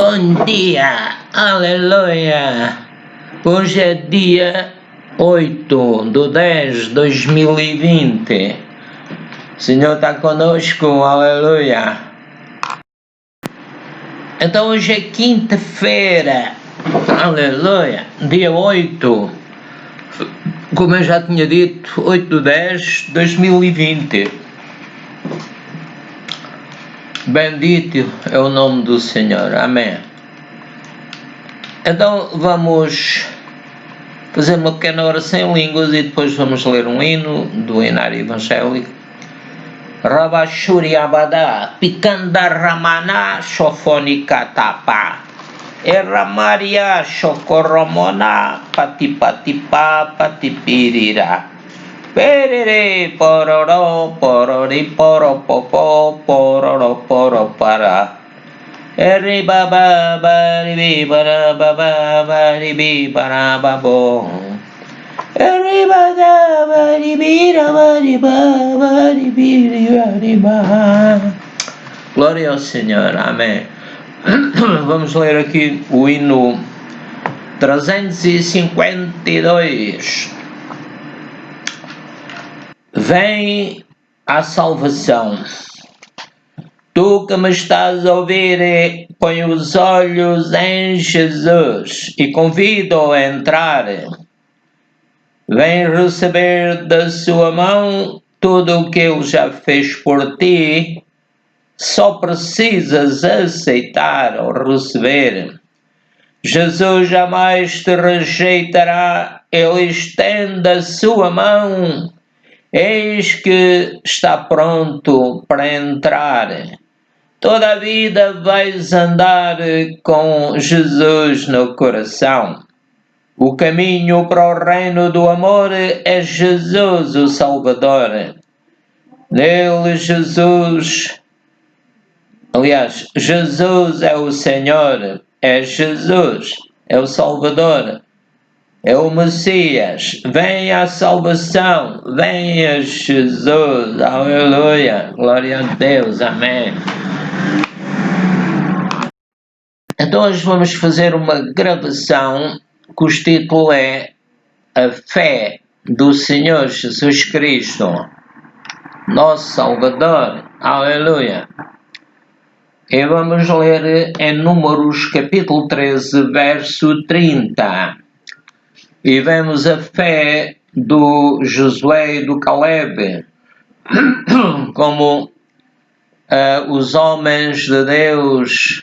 Bom dia, aleluia! Hoje é dia 8/10/2020. O Senhor está conosco, aleluia! Então hoje é quinta-feira, aleluia, dia 8, como eu já tinha dito, 8/10/2020. Bendito é o nome do Senhor, amém. Então vamos fazer uma pequena oração em línguas e depois vamos ler um hino do hinário evangélico. Rabashuri abada, pikanda ramana, shofonika tapa, eramaria shokoromona, patipatipa, patipirira. Perere pororo porori poro popo pororo poro para. Eri baba bari bara baba bari bara babo. Eri baba bari bari ba. Glória ao Senhor, amém. Vamos ler aqui o hino 352. Vem à salvação. Tu que me estás a ouvir, põe os olhos em Jesus e convido-o a entrar. Vem receber da sua mão tudo o que ele já fez por ti. Só precisas aceitar ou receber. Jesus jamais te rejeitará. Ele estende a sua mão. Eis que está pronto para entrar. Toda a vida vais andar com Jesus no coração. O caminho para o reino do amor é Jesus, o Salvador. Nele Jesus é o Senhor, é Jesus, é o Salvador. É o Messias, vem a salvação, vem a Jesus, aleluia, glória a Deus, amém. Então hoje vamos fazer uma gravação cujo título é A Fé do Senhor Jesus Cristo, nosso Salvador, aleluia. E vamos ler em Números capítulo 13, verso 30. E vemos a fé do Josué e do Caleb, como os homens de Deus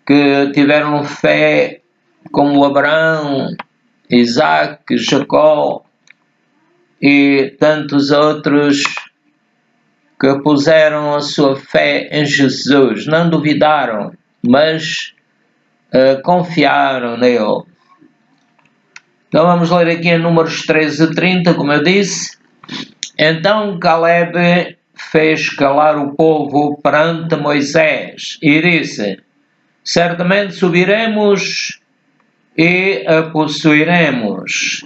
que tiveram fé, como Abraão, Isaac, Jacó e tantos outros que puseram a sua fé em Jesus, não duvidaram, mas confiaram nele. Então vamos ler aqui em Números 13:30, como eu disse. Então Caleb fez calar o povo perante Moisés e disse: certamente subiremos e a possuiremos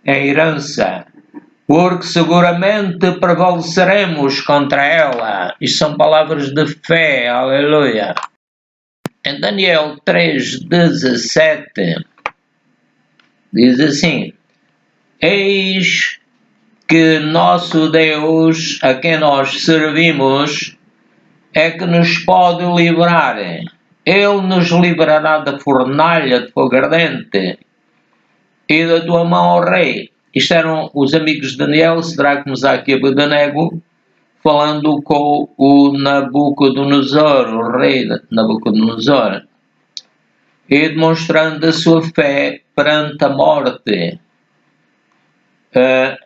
em herança, porque seguramente prevaleceremos contra ela. Isto são palavras de fé, aleluia. Em Daniel 3:17 diz assim: eis que nosso Deus, a quem nós servimos, é que nos pode livrar. Ele nos livrará da fornalha de fogo ardente e da tua mão, ó rei. Isto eram os amigos de Daniel, Sadraque, Mesaque e Abednego, falando com o Nabucodonosor, o rei Nabucodonosor, e demonstrando a sua fé perante a morte.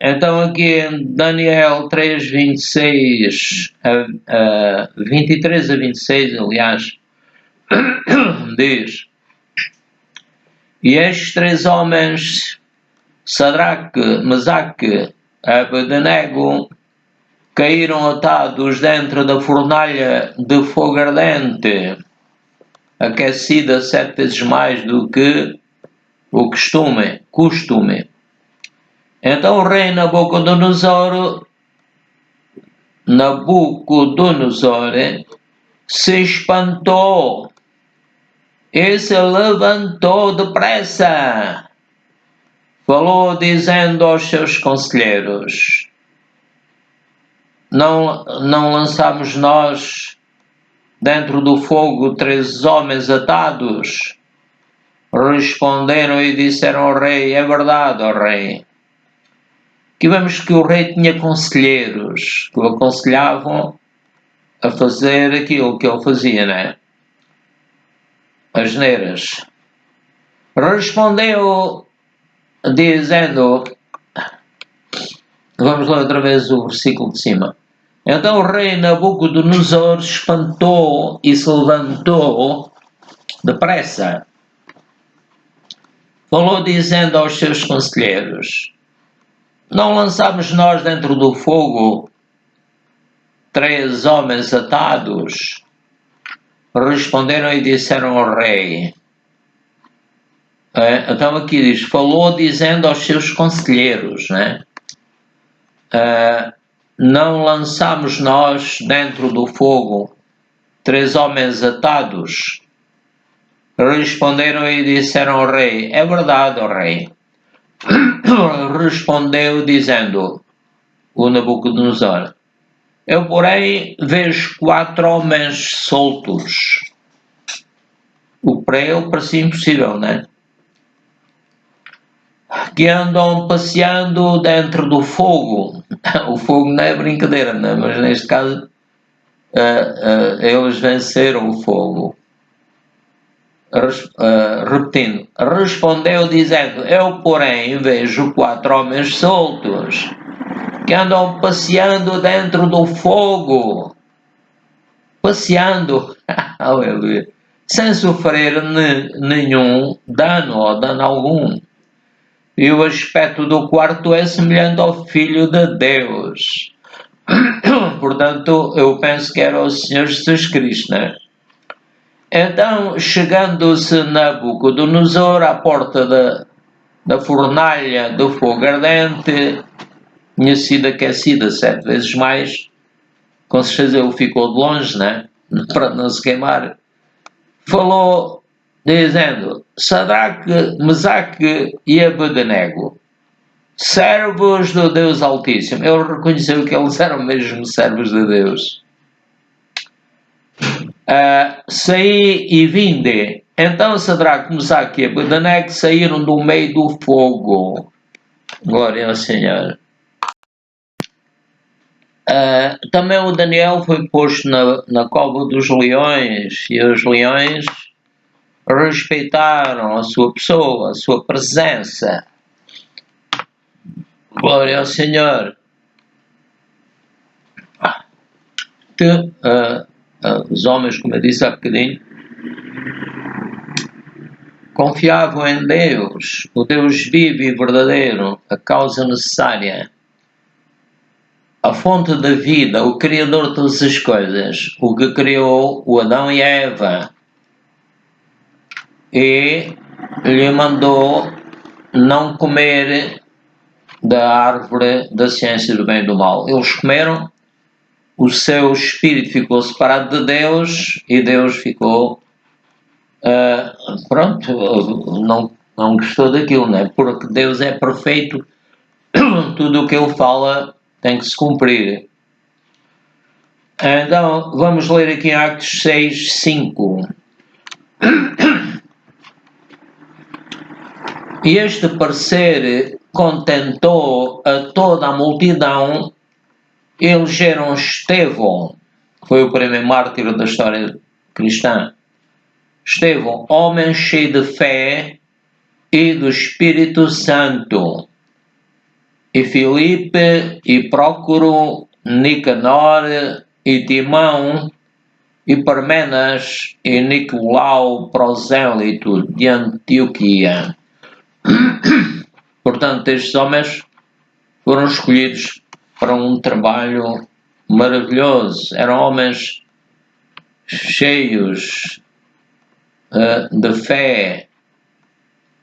Então aqui em Daniel 3:26, 23-26, aliás, diz: e estes três homens, Sadraque, Mesaque e Abednego, caíram atados dentro da fornalha de fogo ardente, aquecida 7 vezes mais do que o costume. Então o rei Nabucodonosor se espantou e se levantou depressa. Falou dizendo aos seus conselheiros: não lançamos nós dentro do fogo 3 homens atados? Responderam e disseram ao rei: é verdade, ó rei. Que vemos que o rei tinha conselheiros que o aconselhavam a fazer aquilo que ele fazia, né? As neiras. Respondeu dizendo, vamos lá outra vez o versículo de cima. Então o rei Nabucodonosor espantou e se levantou depressa. Falou dizendo aos seus conselheiros: não lançamos nós dentro do fogo 3 homens atados? Responderam e disseram ao rei. Então aqui diz, falou dizendo aos seus conselheiros, né? Não lançamos nós dentro do fogo 3 homens atados? Responderam e disseram ao rei, é verdade, ó rei. Respondeu dizendo o Nabucodonosor, eu porém vejo 4 homens soltos. O que para ele parecia impossível, né? Que andam passeando dentro do fogo. O fogo não é brincadeira, né? Mas neste caso eles venceram o fogo. Repetindo, respondeu dizendo, eu porém vejo 4 homens soltos que andam passeando dentro do fogo. Passeando, aleluia, sem sofrer nenhum dano ou dano algum. E o aspecto do quarto é semelhante ao Filho de Deus. Portanto, eu penso que era o Senhor Jesus Cristo, né? Então, chegando-se Nabucodonosor à porta da fornalha do fogo ardente, tinha sido aquecida 7 vezes mais, com certeza ele ficou de longe, né? Para não se queimar. Falou dizendo, Sadraque, Mesaque e Abednego, servos do Deus Altíssimo. Ele reconheceu que eles eram mesmo servos de Deus. Saí e vinde. Então Sadraque, Mesaque e Abednego saíram do meio do fogo. Glória ao Senhor. Também o Daniel foi posto na cova dos leões, e os leões respeitaram a sua pessoa, a sua presença. Glória ao Senhor. Que os homens, como eu disse há bocadinho, confiavam em Deus, o Deus vivo e verdadeiro, a causa necessária, a fonte da vida, o Criador de todas as coisas, o que criou o Adão e a Eva, e lhe mandou não comer da árvore da ciência do bem e do mal. Eles comeram, o seu espírito ficou separado de Deus e Deus ficou, não gostou daquilo, né? Porque Deus é perfeito, tudo o que ele fala tem que se cumprir. Então, vamos ler aqui em Atos 6, 5. E este parecer contentou a toda a multidão. Elegeram Estevão, que foi o primeiro mártir da história cristã. Estevão, homem cheio de fé e do Espírito Santo. E Filipe, e Prócoro, Nicanor, e Timão, e Parmenas, e Nicolau, prosélito de Antioquia. Portanto, estes homens foram escolhidos para um trabalho maravilhoso. Eram homens cheios de fé,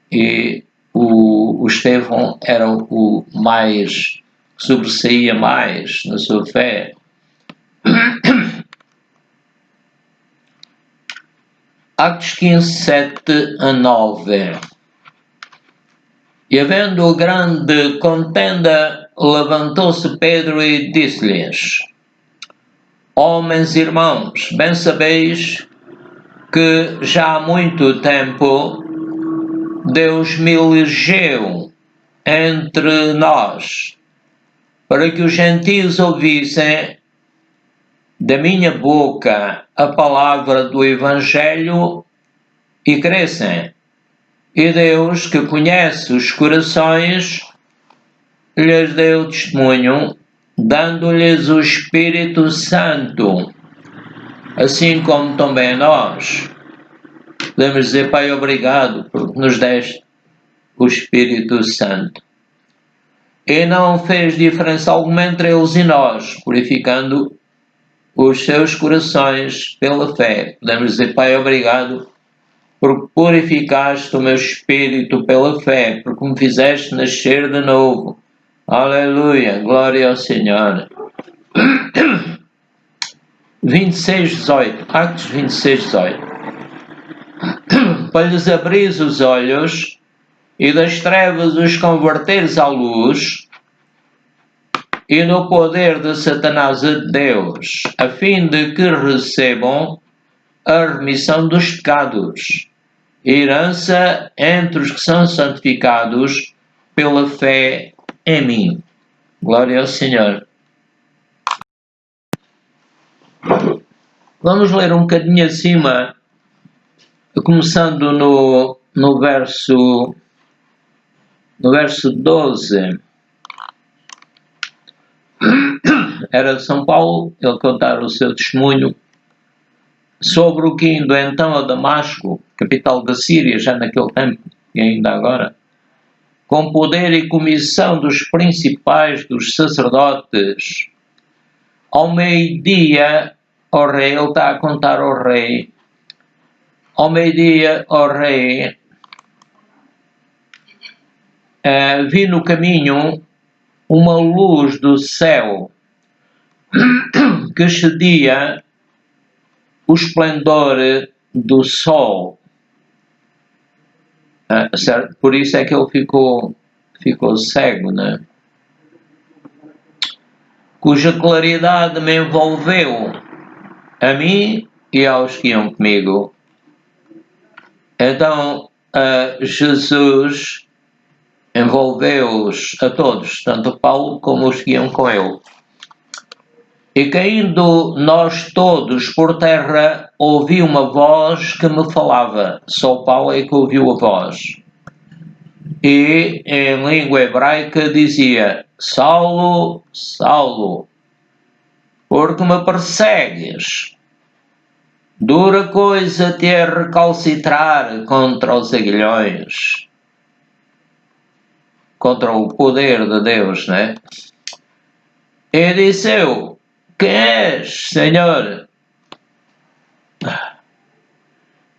e o Estevão era o mais, sobressaía mais na sua fé. Atos 15, 7 a 9. E havendo grande contenda, levantou-se Pedro e disse-lhes: Homens e irmãos, bem sabeis que já há muito tempo Deus me elegeu entre nós, para que os gentios ouvissem da minha boca a palavra do Evangelho e crescem. E Deus, que conhece os corações, lhes deu testemunho, dando-lhes o Espírito Santo, assim como também nós. Podemos dizer, Pai, obrigado porque nos deste o Espírito Santo. E não fez diferença alguma entre eles e nós, purificando os seus corações pela fé. Podemos dizer, Pai, obrigado porque purificaste o meu espírito pela fé, porque me fizeste nascer de novo. Aleluia, glória ao Senhor. 26:18, Atos 26:18. Para lhes abrir os olhos e das trevas os converteres à luz, e no poder de Satanás a Deus, a fim de que recebam a remissão dos pecados, herança entre os que são santificados pela fé em mim. Glória ao Senhor. Vamos ler um bocadinho acima, começando no verso 12. Era de São Paulo, ele contar o seu testemunho sobre o que indo então a Damasco, capital da Síria, já naquele tempo e ainda agora, com poder e comissão dos principais dos sacerdotes, ao meio-dia, ó rei, ele está a contar ao rei, ao meio-dia, ó rei, vi no caminho uma luz do céu que excedia o esplendor do sol. Certo? Por isso é que ele ficou cego, né? Cuja claridade me envolveu a mim e aos que iam comigo. Então, Jesus envolveu-os a todos, tanto Paulo como os que iam com ele. E caindo nós todos por terra, ouvi uma voz que me falava. Só Paulo é que ouviu a voz. E em língua hebraica dizia: Saulo, Saulo, porque me persegues? Dura coisa te é recalcitrar contra os aguilhões. Contra o poder de Deus, né? E disse eu: Quem és, Senhor?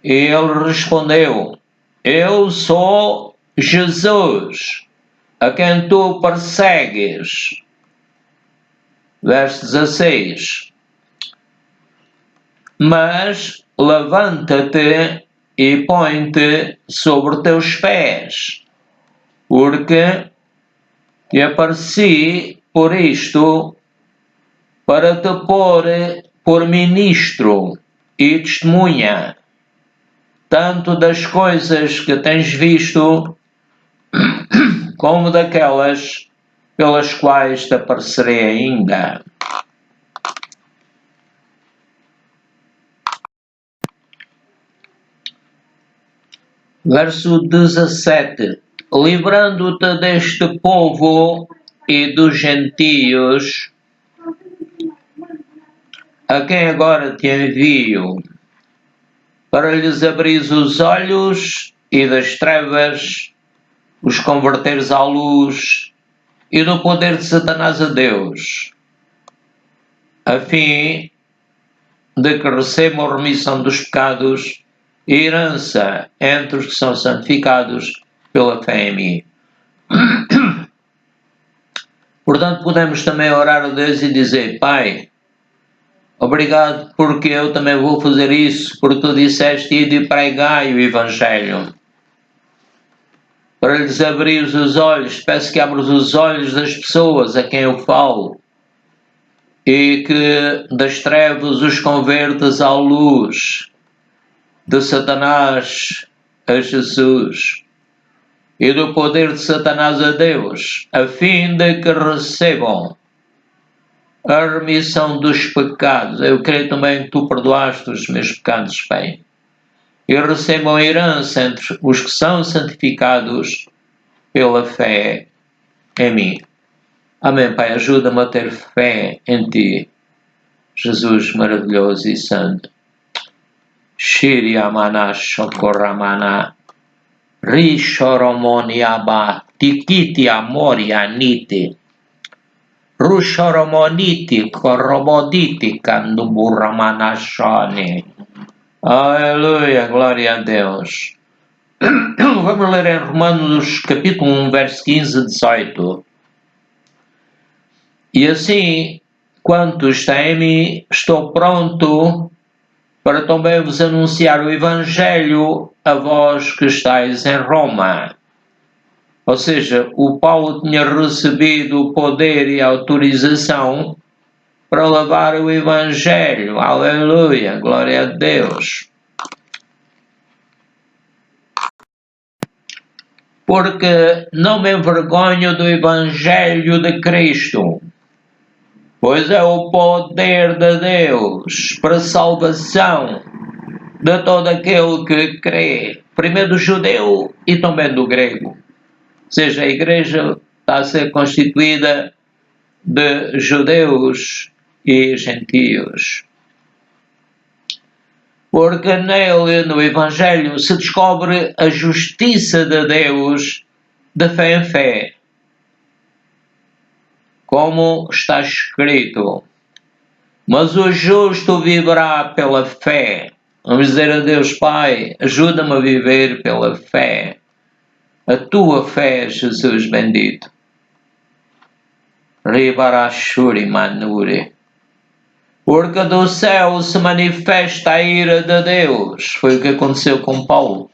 E ele respondeu: Eu sou Jesus, a quem tu persegues. Verso 16. Mas levanta-te e põe-te sobre teus pés, porque te apareci por isto, para te pôr por ministro e testemunha, tanto das coisas que tens visto, como daquelas pelas quais te aparecerei ainda. Verso 17. Livrando-te deste povo e dos gentios, a quem agora te envio, para lhes abrir os olhos e das trevas os converteres à luz e do poder de Satanás a Deus, a fim de que recebam remissão dos pecados e herança entre os que são santificados pela fé em mim. Portanto, podemos também orar a Deus e dizer: Pai, Obrigado porque eu também vou fazer isso, porque tu disseste ide e pregai o Evangelho. Para lhes abrir os olhos, peço que abras os olhos das pessoas a quem eu falo e que das trevas os convertas à luz, de Satanás a Jesus e do poder de Satanás a Deus, a fim de que recebam a remissão dos pecados. Eu creio também que tu perdoaste os meus pecados, Pai. E recebam a herança entre os que são santificados pela fé em mim. Amém, Pai. Ajuda-me a ter fé em Ti, Jesus maravilhoso e santo. Shiriamana Shokoramana Rishoromoniaba Tikiti Amoria Niti Rushoromoniti Koromoditi Kanduburamana Shani. Aleluia, glória a Deus. Vamos ler em Romanos capítulo 1, verso 15 a 18. E assim, quanto está em mim, estou pronto para também vos anunciar o Evangelho a vós que estáis em Roma. Ou seja, o Paulo tinha recebido o poder e a autorização para levar o Evangelho. Aleluia, glória a Deus. Porque não me envergonho do Evangelho de Cristo, pois é o poder de Deus para a salvação de todo aquele que crê, primeiro do judeu e também do grego. Ou seja, a igreja está a ser constituída de judeus e gentios. Porque nele, no Evangelho, se descobre a justiça de Deus de fé em fé. Como está escrito: mas o justo viverá pela fé. Vamos dizer a Deus: Pai, ajuda-me a viver pela fé. A tua fé, Jesus bendito. Ribarashuri Manuri. Porque do céu se manifesta a ira de Deus. Foi o que aconteceu com Paulo.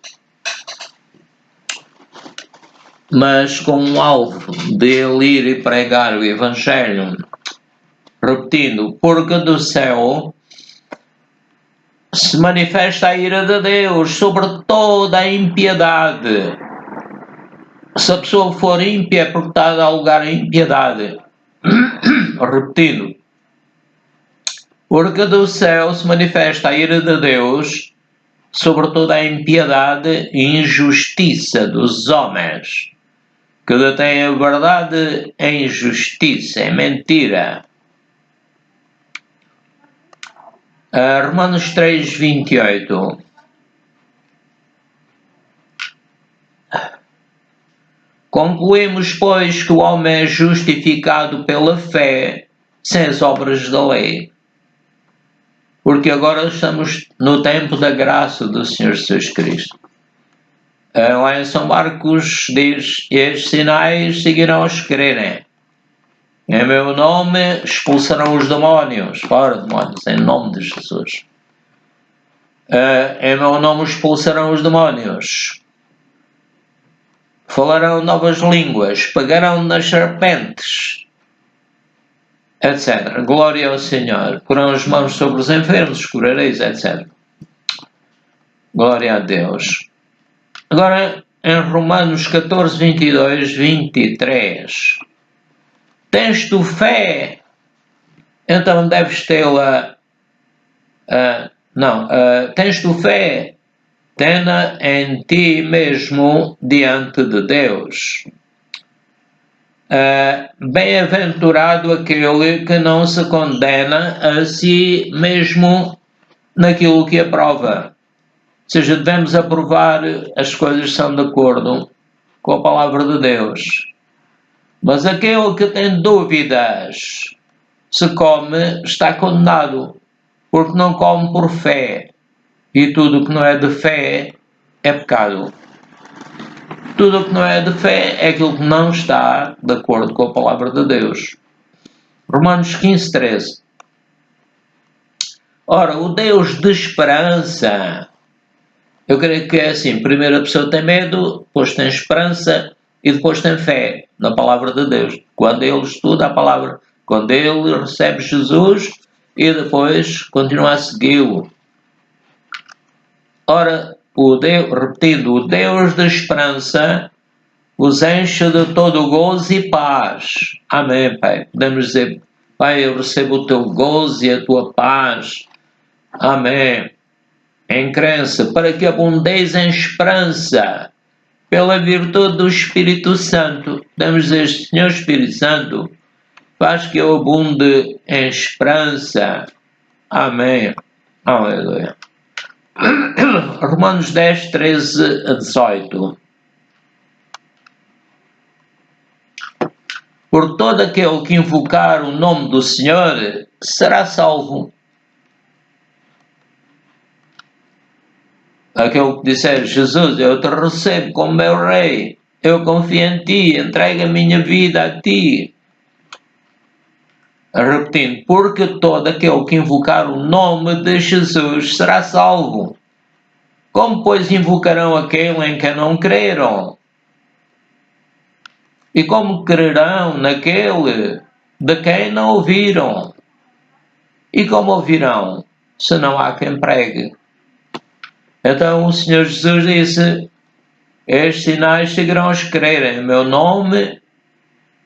Mas com o alvo de ele ir e pregar o Evangelho. Repetindo, porque do céu se manifesta a ira de Deus sobre toda a impiedade. Se a pessoa for ímpia é porque está a dar lugar à impiedade. Repetindo, porque do céu se manifesta a ira de Deus sobre toda a impiedade e injustiça dos homens, que detêm a verdade em injustiça, em mentira. Romanos 3, 28. Concluímos, pois, que o homem é justificado pela fé, sem as obras da lei. Porque agora estamos no tempo da graça do Senhor Jesus Cristo. Lá em São Marcos diz: estes sinais seguirão os que crerem. Em meu nome expulsarão os demónios, fora demónios, em nome de Jesus. Em meu nome expulsarão os demónios. Falarão novas línguas, pegarão nas serpentes, etc. Glória ao Senhor. Porão as mãos sobre os enfermos, curareis, etc. Glória a Deus. Agora, em Romanos 14, 22, 23. Tens tu fé? Então deves tê-la. Tens tu fé? Tena em ti mesmo diante de Deus. Bem-aventurado aquele que não se condena a si mesmo naquilo que aprova. Ou seja, devemos aprovar as coisas que são de acordo com a palavra de Deus. Mas aquele que tem dúvidas, se come, está condenado, porque não come por fé. E tudo o que não é de fé é pecado. Tudo o que não é de fé é aquilo que não está de acordo com a palavra de Deus. Romanos 15, 13. Ora, o Deus de esperança, eu creio que é assim, primeiro a pessoa tem medo, depois tem esperança e depois tem fé na palavra de Deus. Quando ele estuda a palavra, quando ele recebe Jesus e depois continua a segui-lo. Ora, repetindo, o Deus da esperança os enche de todo o gozo e paz. Amém, Pai. Podemos dizer, Pai, eu recebo o teu gozo e a tua paz. Amém. Em crença, para que abundeis em esperança, pela virtude do Espírito Santo. Podemos dizer, Senhor Espírito Santo, faz que eu abunde em esperança. Amém. Aleluia. Romanos 10, 13 a 18. Por todo aquele que invocar o nome do Senhor será salvo. Aquele que disser, Jesus, eu te recebo como meu rei, eu confio em ti, entrego a minha vida a ti. Repetindo, porque todo aquele que invocar o nome de Jesus será salvo. Como, pois, invocarão aquele em quem não creram? E como crerão naquele de quem não ouviram? E como ouvirão, se não há quem pregue? Então o Senhor Jesus disse, estes sinais seguirão os que crerem em meu nome,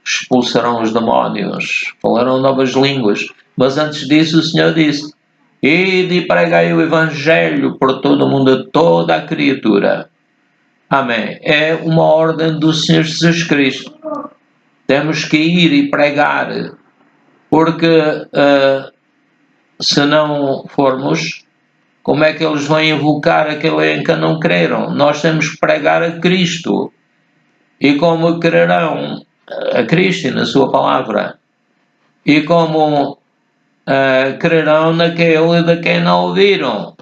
expulsarão os demónios, falarão novas línguas. Mas antes disso o Senhor disse, ide e pregai o Evangelho por todo o mundo, a toda a criatura. Amém. É uma ordem do Senhor Jesus Cristo. Temos que ir e pregar, porque se não formos, como é que eles vão invocar aquele em que não creram? Nós temos que pregar a Cristo. E como crerão a Cristo e na sua palavra? E como crerão naquele de quem não ouviram?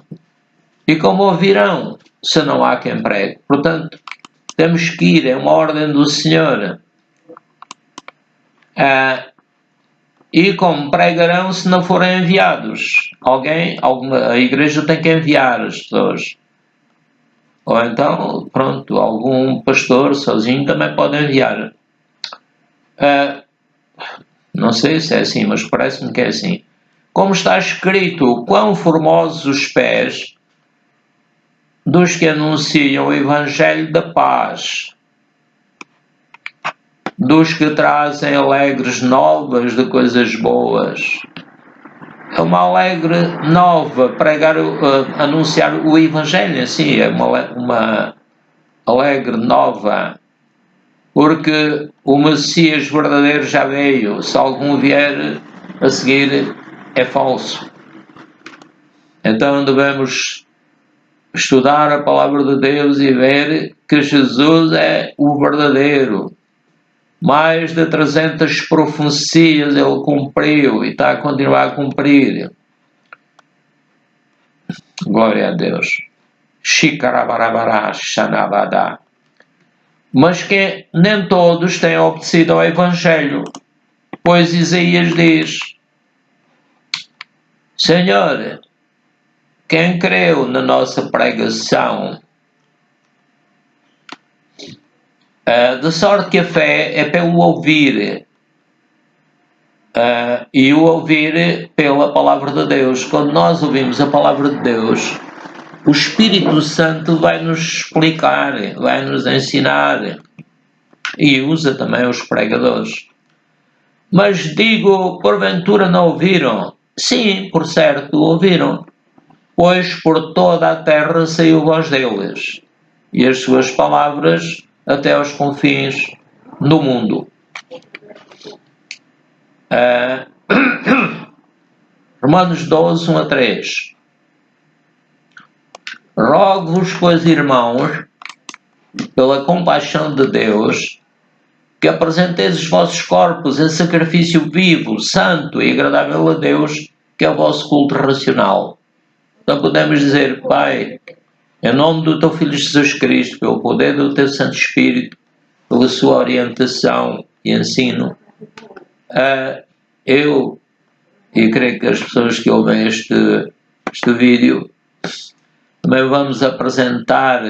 E como ouvirão, se não há quem pregue? Portanto, temos que ir, é uma ordem do Senhor. E como pregarão se não forem enviados? A igreja tem que enviar as pessoas. Ou então, pronto, algum pastor sozinho também pode enviar. Não sei se é assim, mas parece-me que é assim. Como está escrito, quão formosos os pés dos que anunciam o Evangelho da paz, dos que trazem alegres novas de coisas boas. É uma alegre nova, anunciar o Evangelho, assim, é uma alegre nova, porque o Messias verdadeiro já veio, se algum vier a seguir é falso. Então devemos estudar a palavra de Deus e ver que Jesus é o verdadeiro. Mais de 300 profecias ele cumpriu e está a continuar a cumprir. Glória a Deus. Shikarabarabara Shanabada. Mas que nem todos têm obedecido ao Evangelho, pois Isaías diz, Senhor, quem creu na nossa pregação? De sorte que a fé é pelo ouvir, e o ouvir pela palavra de Deus. Quando nós ouvimos a palavra de Deus, o Espírito Santo vai nos explicar, vai nos ensinar, e usa também os pregadores. Mas digo, porventura não ouviram? Sim, por certo, ouviram, pois por toda a terra saiu voz deles, e as suas palavras até aos confins do mundo. Romanos 12, 1 a 3. Rogo-vos, pois, irmãos, pela compaixão de Deus, que apresenteis os vossos corpos em sacrifício vivo, santo e agradável a Deus, que é o vosso culto racional. Então podemos dizer, Pai, em nome do teu Filho Jesus Cristo, pelo poder do teu Santo Espírito, pela sua orientação e ensino, eu creio que as pessoas que ouvem este este vídeo, também vamos apresentar,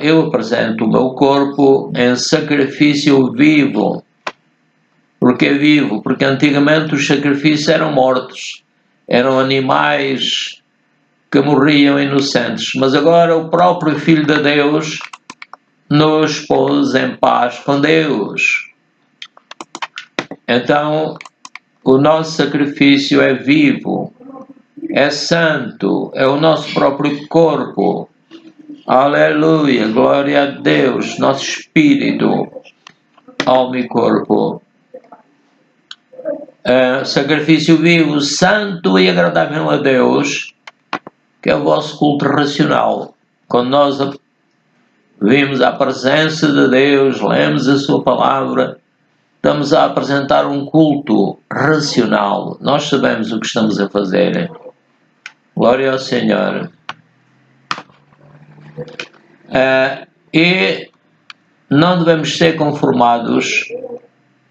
eu apresento o meu corpo em sacrifício vivo. Porque é vivo? Porque antigamente os sacrifícios eram mortos, eram animais que morriam inocentes, mas agora o próprio Filho de Deus nos pôs em paz com Deus. Então, o nosso sacrifício é vivo, é santo, é o nosso próprio corpo. Aleluia, glória a Deus, nosso espírito, alma e corpo. Sacrifício vivo, santo e agradável a Deus, que é o vosso culto racional. Quando nós vimos a presença de Deus, lemos a sua palavra, estamos a apresentar um culto racional. Nós sabemos o que estamos a fazer. Glória ao Senhor. E não devemos ser conformados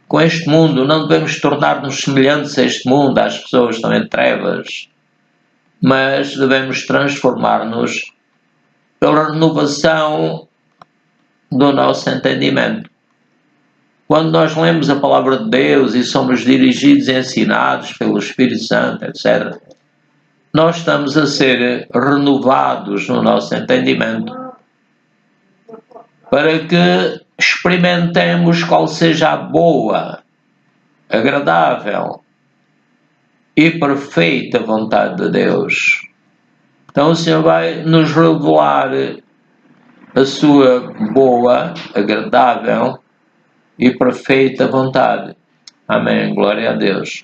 com este mundo, não devemos tornar-nos semelhantes a este mundo, às pessoas que estão em trevas, mas devemos transformar-nos pela renovação do nosso entendimento. Quando nós lemos a palavra de Deus e somos dirigidos e ensinados pelo Espírito Santo, etc., nós estamos a ser renovados no nosso entendimento para que experimentemos qual seja a boa, agradável e perfeita vontade de Deus. Então o Senhor vai nos revelar a sua boa, agradável e perfeita vontade. Amém. Glória a Deus.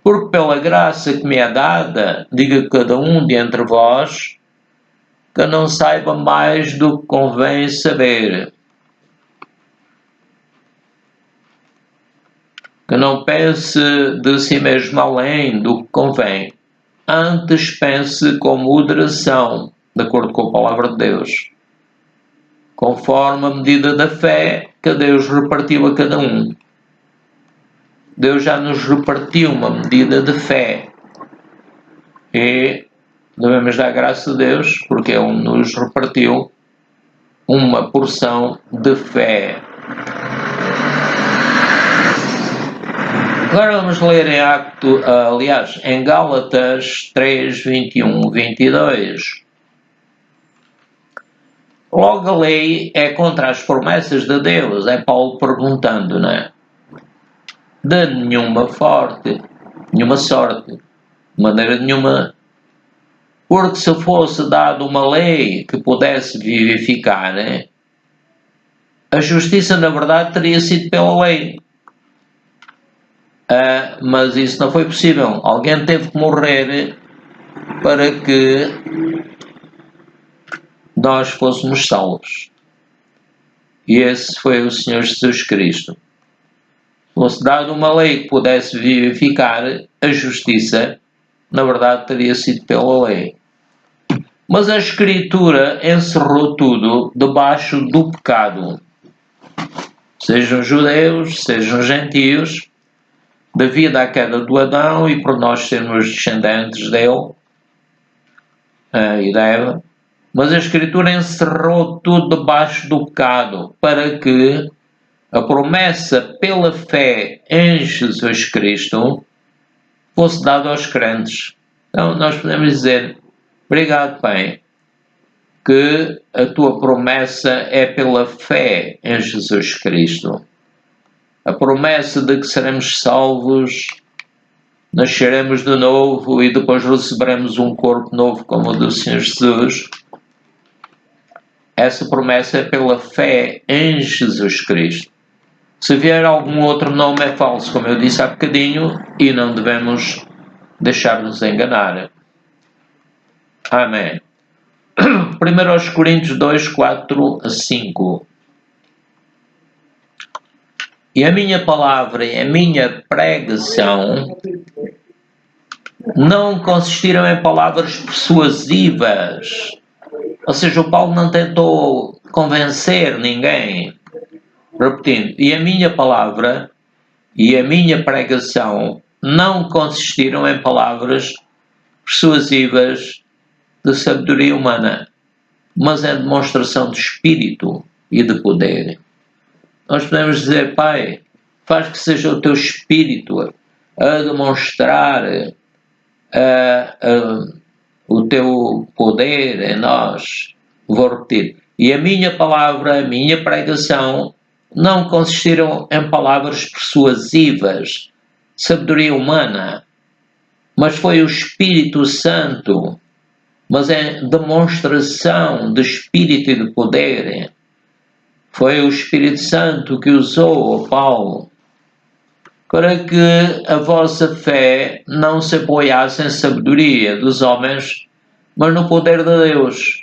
Porque pela graça que me é dada, diga cada um de entre vós que não saiba mais do que convém saber. Que não pense de si mesmo além do que convém. Antes pense com moderação, de acordo com a palavra de Deus, conforme a medida da fé que Deus repartiu a cada um. Deus já nos repartiu uma medida de fé e devemos dar graça a Deus porque Ele nos repartiu uma porção de fé. Agora vamos ler em Gálatas 3, 21, 22. Logo a lei é contra as promessas de Deus, é Paulo perguntando, não é? De nenhuma sorte, de maneira nenhuma, porque se fosse dada uma lei que pudesse vivificar, né, a justiça na verdade teria sido pela lei. Mas isso não foi possível. Alguém teve que morrer para que nós fôssemos salvos. E esse foi o Senhor Jesus Cristo. Se fosse dada uma lei que pudesse vivificar, a justiça, na verdade, teria sido pela lei. Mas a Escritura encerrou tudo debaixo do pecado. Sejam judeus, sejam gentios, devido à queda do Adão e por nós sermos descendentes dele e da Eva. Mas a Escritura encerrou tudo debaixo do pecado para que a promessa pela fé em Jesus Cristo fosse dada aos crentes. Então nós podemos dizer, obrigado, Pai, que a tua promessa é pela fé em Jesus Cristo. A promessa de que seremos salvos, nasceremos de novo e depois receberemos um corpo novo como o do Senhor Jesus. Essa promessa é pela fé em Jesus Cristo. Se vier algum outro nome é falso, como eu disse há bocadinho, e não devemos deixar-nos enganar. Amém. 1 Coríntios 2, 4 a 5. E a minha palavra e a minha pregação não consistiram em palavras persuasivas. Ou seja, o Paulo não tentou convencer ninguém. Repetindo, e a minha palavra e a minha pregação não consistiram em palavras persuasivas de sabedoria humana, mas é demonstração de espírito e de poder. Nós podemos dizer, Pai, faz que seja o teu espírito a demonstrar o teu poder em nós. Vou repetir. E a minha palavra, a minha pregação, não consistiram em palavras persuasivas, sabedoria humana, mas foi o Espírito Santo, mas é demonstração de espírito e de poder. Foi o Espírito Santo que usou Paulo para que a vossa fé não se apoiasse em sabedoria dos homens, mas no poder de Deus.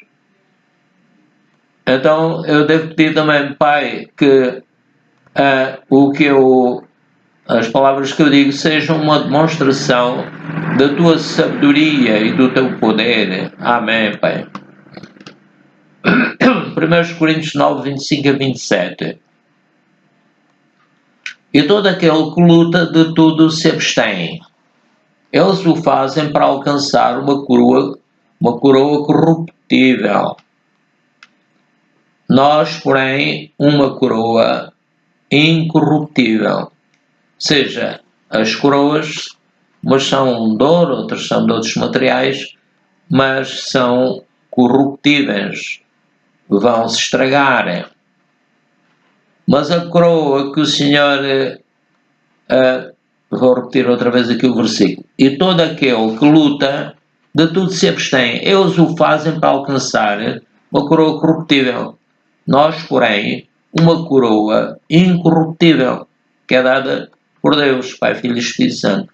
Então eu devo pedir também, Pai, que as palavras que eu digo sejam uma demonstração da tua sabedoria e do teu poder. Amém, Pai. 1 Coríntios 9, 25 a 27. E todo aquele que luta de tudo se abstém. Eles o fazem para alcançar uma coroa corruptível. Nós, porém, uma coroa incorruptível. Ou seja, as coroas, umas são de ouro, outras são de outros materiais, mas são corruptíveis, vão se estragar. Mas a coroa que o Senhor, vou repetir outra vez aqui o versículo, e todo aquele que luta, de tudo se abstém, eles o fazem para alcançar uma coroa corruptível. Nós, porém, uma coroa incorruptível, que é dada por Deus, Pai, Filho e Espírito Santo,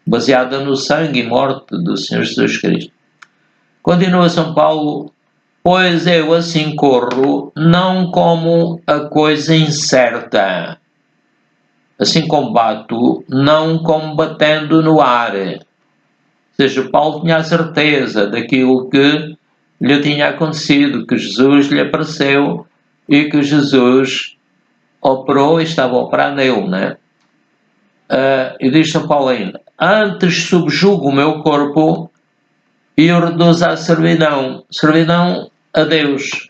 baseada no sangue e morte do Senhor Jesus Cristo. Continua São Paulo, pois eu assim corro, não como a coisa incerta, assim combato, não combatendo no ar. Ou seja, Paulo tinha a certeza daquilo que lhe tinha acontecido, que Jesus lhe apareceu e que Jesus operou e estava a operar nele, né? E diz São Paulo ainda, antes subjugo o meu corpo e o reduzo à servidão a Deus,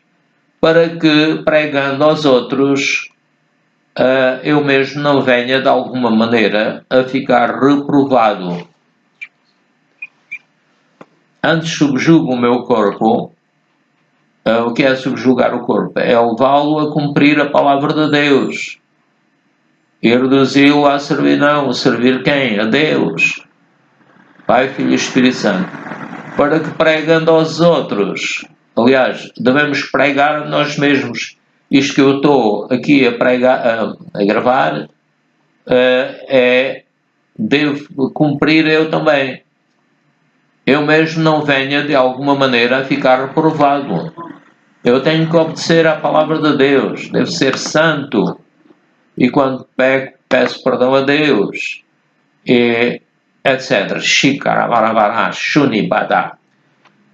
para que, pregando aos outros, eu mesmo não venha de alguma maneira a ficar reprovado. Antes subjugo o meu corpo. O que é subjugar o corpo? É levá-lo a cumprir a palavra de Deus e reduzi-lo à servidão. Servir quem? A Deus, Pai, Filho e Espírito Santo, para que pregando aos outros, aliás, devemos pregar a nós mesmos. Isto que eu estou aqui a pregar, a gravar, devo cumprir eu também. Eu mesmo não venha de alguma maneira a ficar reprovado. Eu tenho que obedecer à palavra de Deus, devo ser santo. E quando peco, peço perdão a Deus, e etc. Shikarabarabara, Shunibada.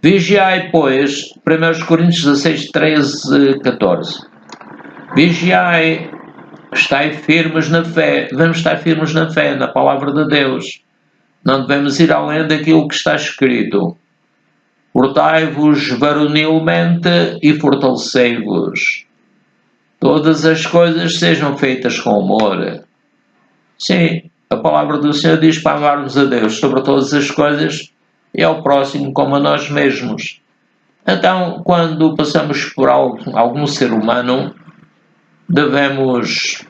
Vigiai, pois, 1 Coríntios 16, 13, 14. Vigiai, estai firmes na fé. Devemos estar firmes na fé, na palavra de Deus. Não devemos ir além daquilo que está escrito. Portai-vos varonilmente e fortalecei-vos. Todas as coisas sejam feitas com amor. Sim, a palavra do Senhor diz para amarmos a Deus sobre todas as coisas e ao próximo como a nós mesmos. Então, quando passamos por algum ser humano, devemos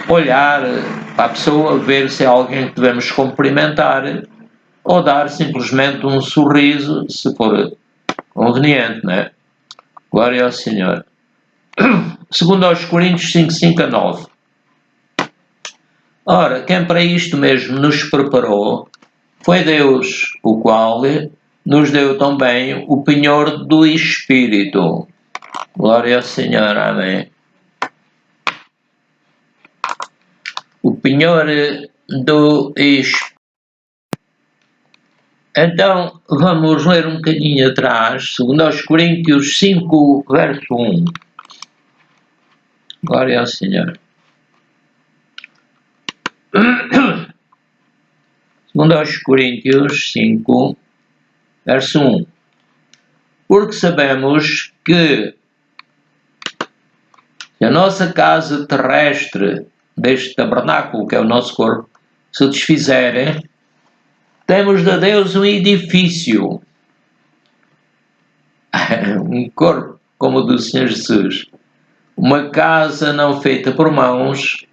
olhar para a pessoa, ver se é alguém que devemos cumprimentar ou dar simplesmente um sorriso, se for conveniente, né? Glória ao Senhor. Segundo aos Coríntios 5, 5 a 9. Ora, quem para isto mesmo nos preparou foi Deus, o qual nos deu também o penhor do Espírito. Glória ao Senhor, amém. O penhor do Espírito. Então, vamos ler um bocadinho atrás, segundo aos Coríntios 5, verso 1. Glória ao Senhor. Segundo aos Coríntios 5, Verso 1. Porque sabemos que a nossa casa terrestre, deste tabernáculo que é o nosso corpo, se desfizer, temos de Deus um edifício, um corpo como o do Senhor Jesus, uma casa não feita por mãos,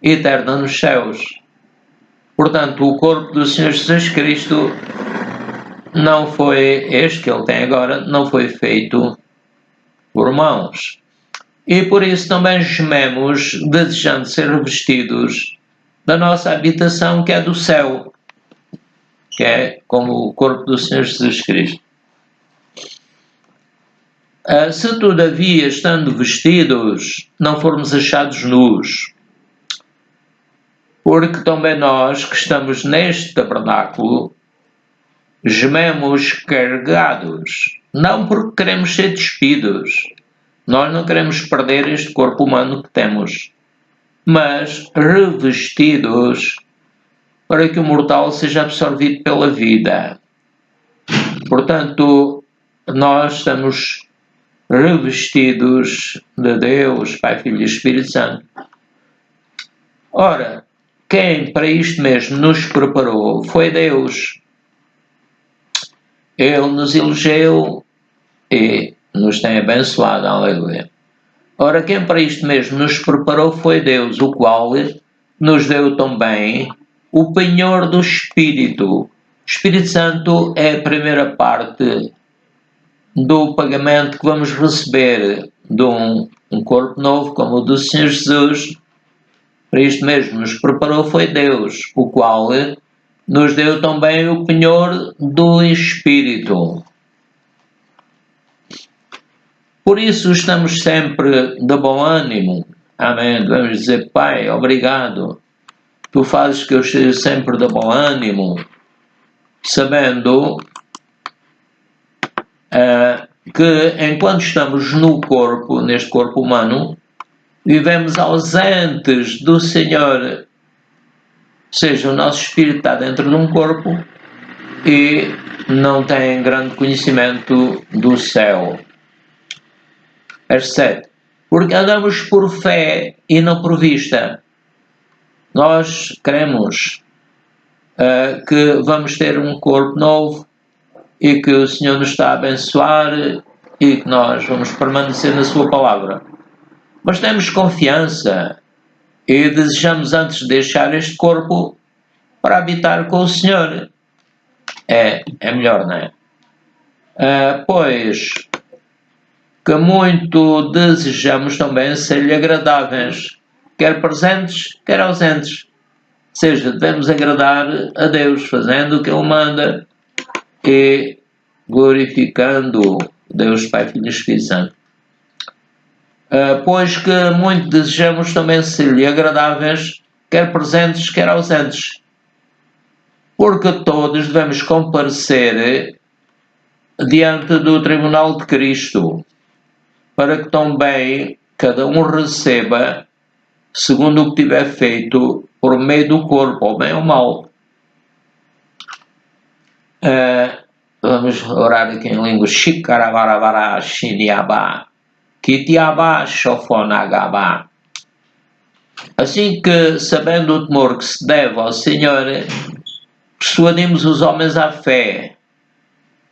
eterna nos céus. Portanto, o corpo do Senhor Jesus Cristo não foi, este que ele tem agora, não foi feito por mãos. E por isso também gememos, desejando ser revestidos da nossa habitação que é do céu, que é como o corpo do Senhor Jesus Cristo. Se todavia, estando vestidos, não formos achados nus, porque também nós que estamos neste tabernáculo, gememos carregados, não porque queremos ser despidos, nós não queremos perder este corpo humano que temos, mas revestidos para que o mortal seja absorvido pela vida. Portanto, nós estamos revestidos de Deus, Pai, Filho e Espírito Santo. Ora, quem para isto mesmo nos preparou foi Deus. Ele nos elegeu e nos tem abençoado, aleluia. Ora, quem para isto mesmo nos preparou foi Deus, o qual nos deu também o penhor do Espírito. O Espírito Santo é a primeira parte do pagamento que vamos receber de um corpo novo como o do Senhor Jesus. Para isto mesmo nos preparou foi Deus, o qual nos deu também o penhor do Espírito. Por isso estamos sempre de bom ânimo. Amém. Devemos dizer, Pai, obrigado. Tu fazes que eu esteja sempre de bom ânimo, sabendo que enquanto estamos no corpo, neste corpo humano, vivemos ausentes do Senhor. Ou seja, o nosso espírito está dentro de um corpo e não tem grande conhecimento do céu. Verso 7. Porque andamos por fé e não por vista. Nós queremos que vamos ter um corpo novo e que o Senhor nos está a abençoar e que nós vamos permanecer na sua palavra. Mas temos confiança e desejamos antes de deixar este corpo para habitar com o Senhor. É melhor, não é? Pois que muito desejamos também ser-lhe agradáveis, quer presentes, quer ausentes. Ou seja, devemos agradar a Deus, fazendo o que Ele manda e glorificando Deus Pai, Filho e Espírito Santo. Pois que muito desejamos também ser-lhe agradáveis, quer presentes, quer ausentes. Porque todos devemos comparecer diante do tribunal de Cristo, para que também cada um receba segundo o que tiver feito por meio do corpo, ou bem ou mal. Vamos orar aqui em língua. Shikarabarabara shiniaba kitiaba shofonagaba. Assim que, sabendo o temor que se deve ao Senhor, persuadimos os homens à fé,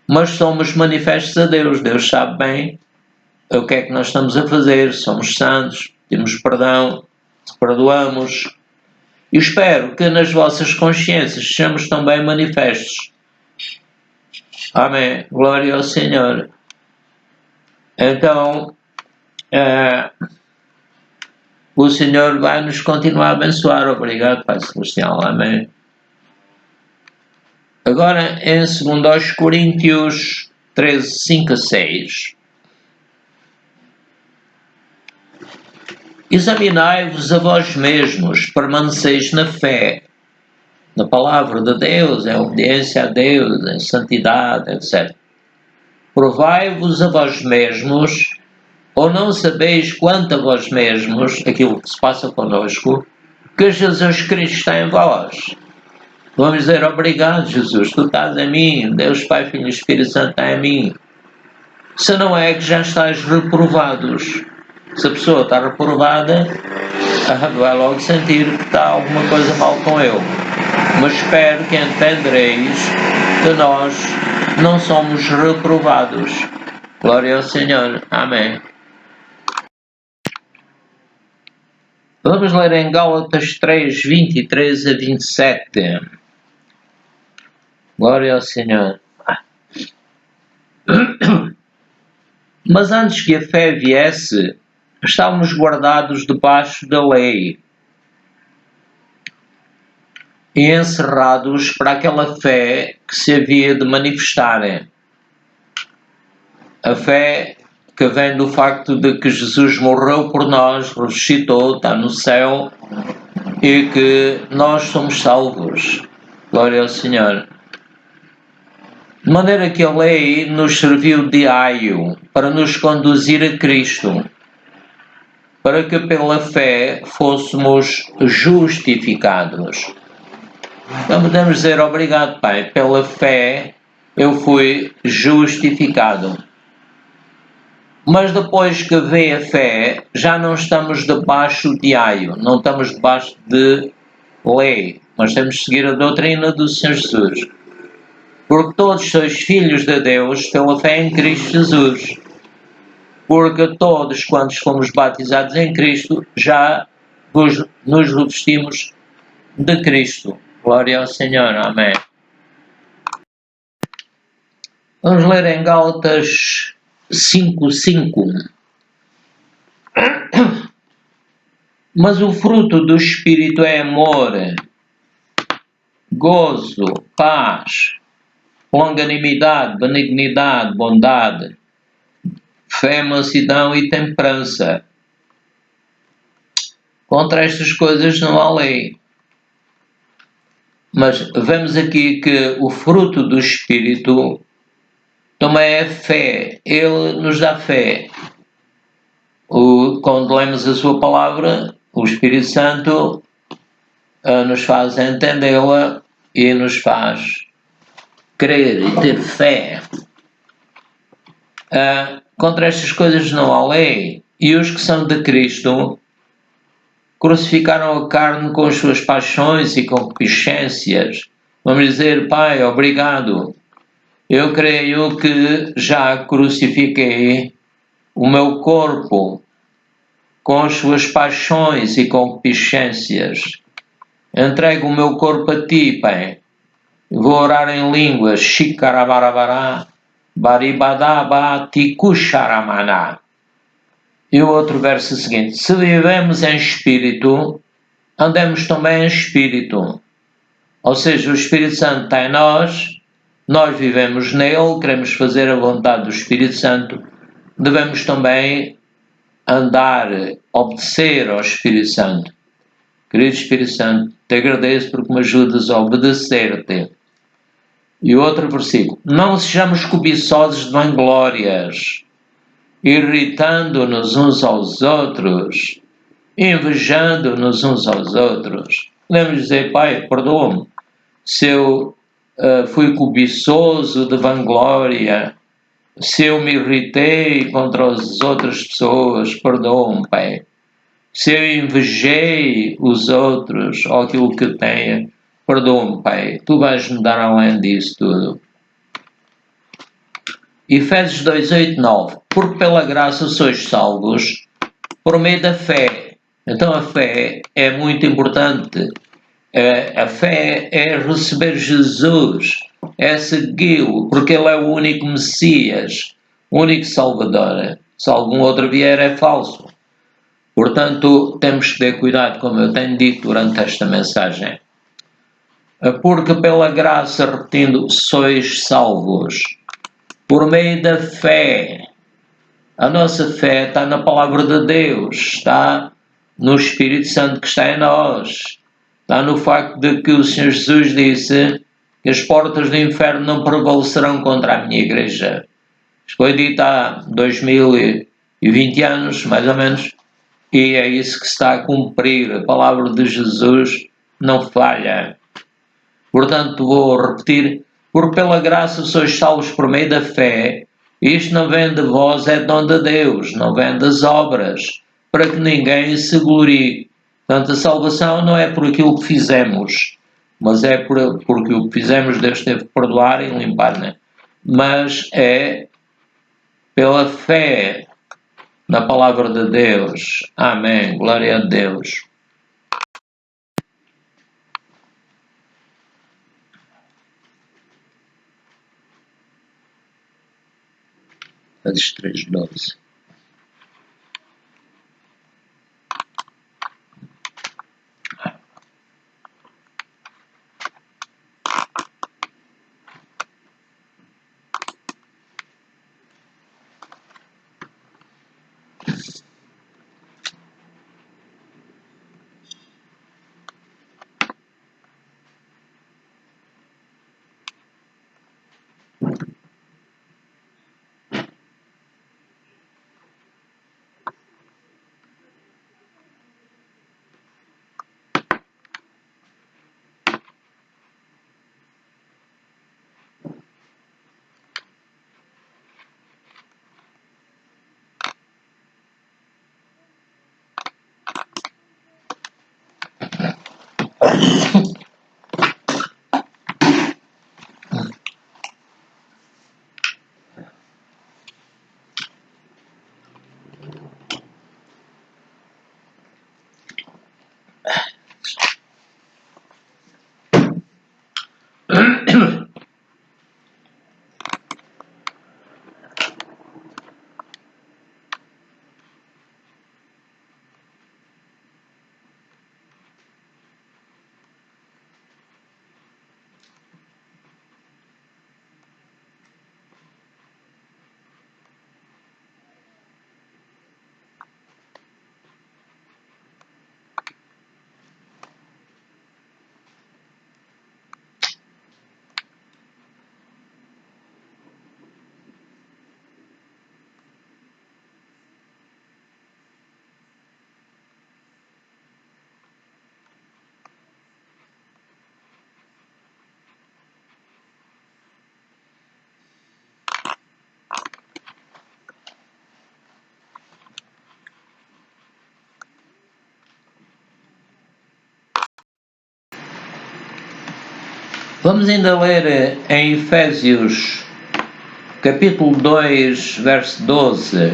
mas somos manifestos a Deus. Deus sabe bem o que é que nós estamos a fazer, somos santos, pedimos perdão, perdoamos. E espero que nas vossas consciências sejamos também manifestos. Amém. Glória ao Senhor. Então, o Senhor vai nos continuar a abençoar. Obrigado, Pai Celestial. Amém. Agora, em 2 Coríntios 13, 5 a 6. Examinai-vos a vós mesmos, permaneceis na fé, na palavra de Deus, em obediência a Deus, em santidade, etc. Provai-vos a vós mesmos, ou não sabeis quanto a vós mesmos, aquilo que se passa connosco, que Jesus Cristo está em vós. Vamos dizer obrigado, Jesus, tu estás em mim, Deus Pai, Filho e Espírito Santo está em mim. Se não é que já estás reprovados. Se a pessoa está reprovada, vai logo sentir que está alguma coisa mal com ele. Mas espero que entendereis que nós não somos reprovados. Glória ao Senhor. Amém. Vamos ler em Gálatas 3, 23 a 27. Glória ao Senhor. Mas antes que a fé viesse, estávamos guardados debaixo da lei e encerrados para aquela fé que se havia de manifestar. A fé que vem do facto de que Jesus morreu por nós, ressuscitou, está no céu e que nós somos salvos. Glória ao Senhor. De maneira que a lei nos serviu de aio para nos conduzir a Cristo, para que pela fé fôssemos justificados. Então podemos dizer obrigado, Pai, pela fé eu fui justificado. Mas depois que veio a fé, já não estamos debaixo de aio, não estamos debaixo de lei, mas temos de seguir a doutrina do Senhor Jesus. Porque todos sois filhos de Deus pela fé em Cristo Jesus. Porque todos, quando fomos batizados em Cristo, já nos revestimos de Cristo. Glória ao Senhor. Amém. Vamos ler em Gálatas 5:5. Mas o fruto do Espírito é amor, gozo, paz, longanimidade, benignidade, bondade, fé, mansidão e temperança. Contra estas coisas não há lei. Mas vemos aqui que o fruto do Espírito também é fé. Ele nos dá fé. Quando lemos a sua palavra, o Espírito Santo nos faz entendê-la e nos faz crer e ter fé. Contra estas coisas não há lei. E os que são de Cristo crucificaram a carne com as suas paixões e concupiscências. Vamos dizer, Pai, obrigado. Eu creio que já crucifiquei o meu corpo com as suas paixões e concupiscências. Entrego o meu corpo a ti, Pai. Vou orar em línguas. Shikarabarabara, baribadaba, tikusharamana. E o outro verso seguinte: se vivemos em espírito, andemos também em espírito. Ou seja, o Espírito Santo está em nós vivemos nele, queremos fazer a vontade do Espírito Santo, devemos também andar, obedecer ao Espírito Santo. Querido Espírito Santo, te agradeço porque me ajudas a obedecer-te. E outro versículo: não sejamos cobiçosos de vanglórias, irritando-nos uns aos outros, invejando-nos uns aos outros. Podemos dizer, Pai, perdoa-me se eu fui cobiçoso de vanglória, se eu me irritei contra as outras pessoas, perdoa-me, Pai. Se eu invejei os outros ou aquilo que tenho, perdoa-me, Pai. Tu vais me dar além disso tudo. Efésios 2, 8, 9. Porque pela graça sois salvos por meio da fé. Então a fé é muito importante. A fé é receber Jesus, é segui-lo, porque ele é o único Messias, o único Salvador. Se algum outro vier é falso. Portanto, temos que ter cuidado, como eu tenho dito durante esta mensagem. Porque pela graça, repetindo, sois salvos por meio da fé. A nossa fé está na palavra de Deus, está no Espírito Santo que está em nós, está no facto de que o Senhor Jesus disse que as portas do inferno não prevalecerão contra a minha igreja. Isto foi dito há 2020 anos, mais ou menos, e é isso que se está a cumprir. A palavra de Jesus não falha. Portanto, vou repetir: porque pela graça sois salvos por meio da fé, isto não vem de vós, é dom de Deus, não vem das obras, para que ninguém se glorie. Portanto, a salvação não é por aquilo que fizemos, mas é porque o que fizemos Deus teve que perdoar e limpar, né? Mas é pela fé na palavra de Deus. Amém. Glória a Deus. Efésios 3:12. Vamos ainda ler em Efésios, capítulo 2, verso 12.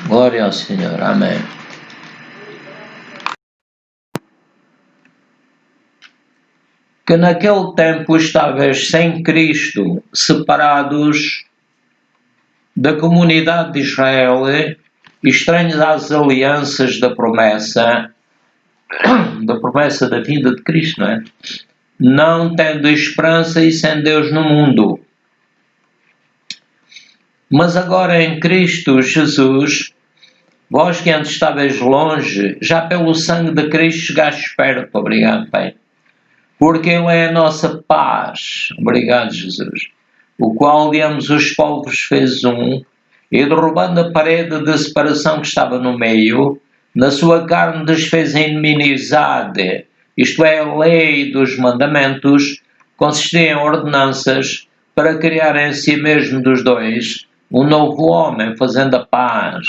Glória ao Senhor. Amém. Que naquele tempo estavais sem Cristo, separados da comunidade de Israel, estranhos às alianças da promessa da vinda de Cristo, não é? Não tendo esperança e sem Deus no mundo. Mas agora em Cristo Jesus, vós que antes estavais longe, já pelo sangue de Cristo chegastes perto. Obrigado, Pai. Porque Ele é a nossa paz. Obrigado, Jesus. O qual de ambos os povos fez um, e derrubando a parede de separação que estava no meio, na sua carne desfez a inimizade, isto é, a lei dos mandamentos, consistia em ordenanças, para criar em si mesmo dos dois um novo homem, fazendo a paz.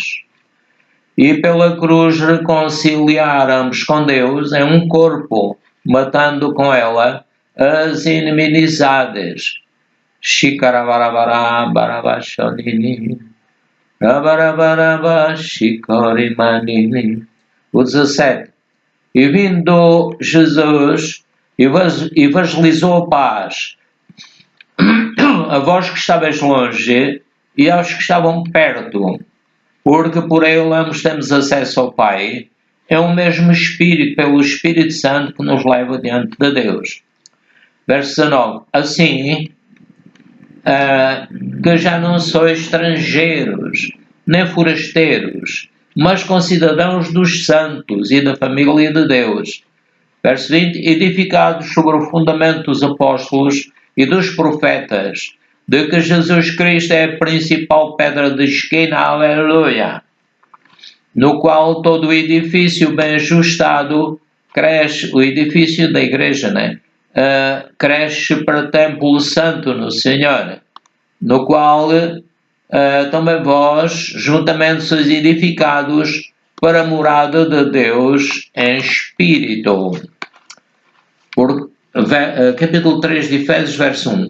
E pela cruz reconciliar ambos com Deus em um corpo, matando com ela as inimizades. Shikarabarabara barabashonini. O 17. E vindo Jesus, evangelizou a paz a vós que estáveis longe e aos que estavam perto, porque por ele ambos temos acesso ao Pai. É o mesmo Espírito, pelo Espírito Santo, que nos leva diante de Deus. Verso 19. Assim, que já não sois estrangeiros, nem forasteiros, mas concidadãos dos santos e da família de Deus. Verso 20. Edificados sobre o fundamento dos apóstolos e dos profetas, de que Jesus Cristo é a principal pedra de esquina, aleluia, no qual todo o edifício bem ajustado cresce o edifício da igreja, né? Cresce para templo santo no Senhor, no qual também vós juntamente sois edificados para a morada de Deus em espírito. Capítulo 3 de Efésios, verso 1.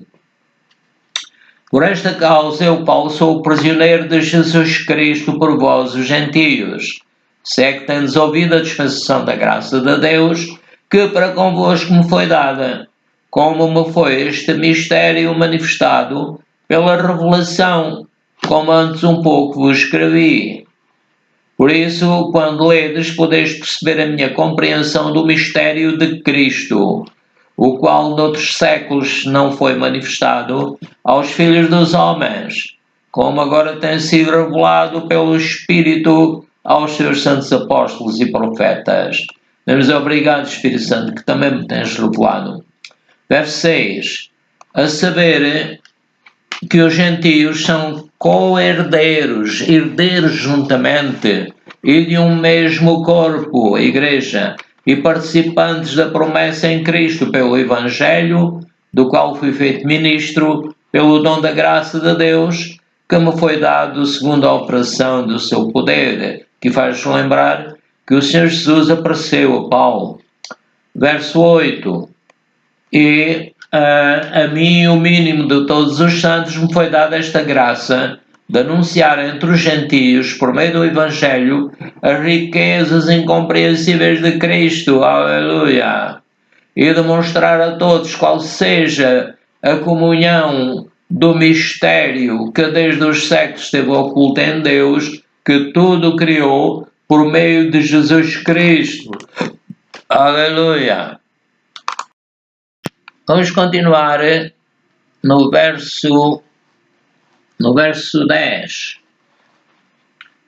Por esta causa eu, Paulo, sou o prisioneiro de Jesus Cristo por vós, os gentios. Se é que tendes ouvido a dispensação da graça de Deus, que para convosco me foi dada, como me foi este mistério manifestado pela revelação, como antes um pouco vos escrevi. Por isso, quando ledes, podeis perceber a minha compreensão do mistério de Cristo, o qual noutros séculos não foi manifestado aos filhos dos homens, como agora tem sido revelado pelo Espírito aos seus santos apóstolos e profetas. Damos obrigado, Espírito Santo, que também me tens revelado. Verso 6. A saber que os gentios são co-herdeiros, herdeiros juntamente, e de um mesmo corpo, a Igreja, e participantes da promessa em Cristo pelo Evangelho, do qual fui feito ministro, pelo dom da graça de Deus, que me foi dado segundo a operação do seu poder, que faz lembrar que o Senhor Jesus apareceu a Paulo. Verso 8. E a mim, o mínimo de todos os santos, me foi dada esta graça de anunciar entre os gentios, por meio do Evangelho, as riquezas incompreensíveis de Cristo, aleluia, e demonstrar a todos qual seja a comunhão do mistério que desde os séculos esteve oculto em Deus, que tudo criou por meio de Jesus Cristo, aleluia. Vamos continuar no verso 10.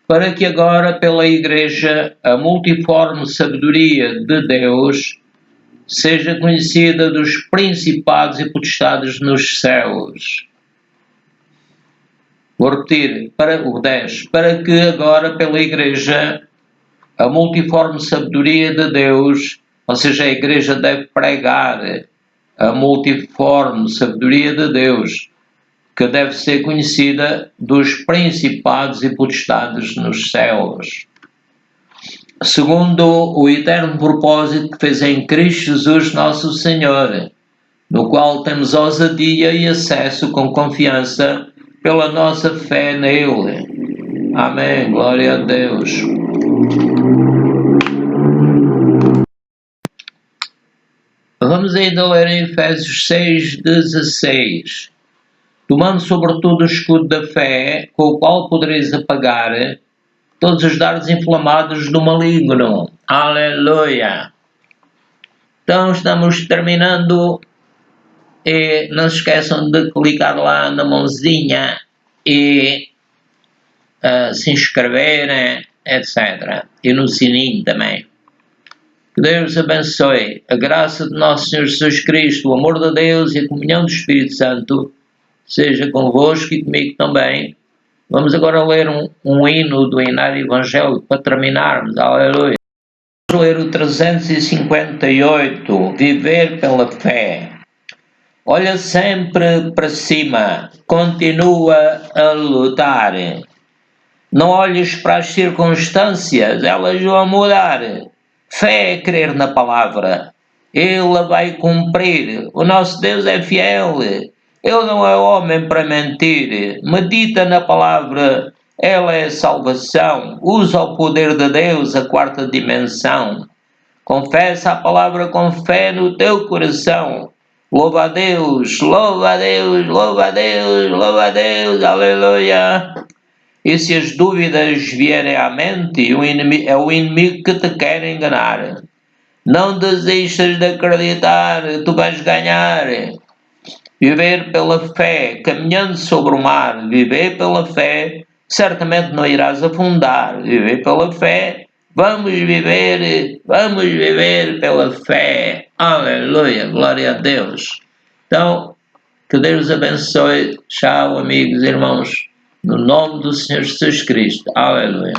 Para que agora pela Igreja a multiforme sabedoria de Deus seja conhecida dos principados e potestades nos céus. Vou repetir, para o 10. Para que agora pela Igreja a multiforme sabedoria de Deus, ou seja, a Igreja deve pregar a multiforme sabedoria de Deus, que deve ser conhecida dos principados e potestades nos céus, segundo o eterno propósito que fez em Cristo Jesus nosso Senhor, no qual temos ousadia e acesso com confiança pela nossa fé nele. Amém. Glória a Deus. Vamos ainda ler em Efésios 6:16. Tomando sobretudo o escudo da fé, com o qual podereis apagar todos os dardos inflamados do maligno. Aleluia! Então estamos terminando e não se esqueçam de clicar lá na mãozinha e se inscreverem, etc. E no sininho também. Que Deus abençoe. A graça de nosso Senhor Jesus Cristo, o amor de Deus e a comunhão do Espírito Santo seja convosco e comigo também. Vamos agora ler um hino do Hinário Evangélico para terminarmos. Aleluia. Vamos ler o 358, Viver pela Fé. Olha sempre para cima, continua a lutar. Não olhes para as circunstâncias, elas vão mudar. Fé é crer na palavra. Ele vai cumprir. O nosso Deus é fiel. Ele não é homem para mentir. Medita na palavra. Ela é a salvação. Usa o poder de Deus, a quarta dimensão. Confessa a palavra com fé no teu coração. Louva a Deus, louva a Deus, louva a Deus, louva a Deus. Aleluia. E se as dúvidas vierem à mente, é o inimigo que te quer enganar. Não desistas de acreditar, tu vais ganhar. Viver pela fé, caminhando sobre o mar, viver pela fé, certamente não irás afundar. Viver pela fé, vamos viver pela fé. Aleluia, glória a Deus. Então, que Deus abençoe. Tchau, amigos e irmãos. No nome do Senhor Jesus Cristo. Aleluia.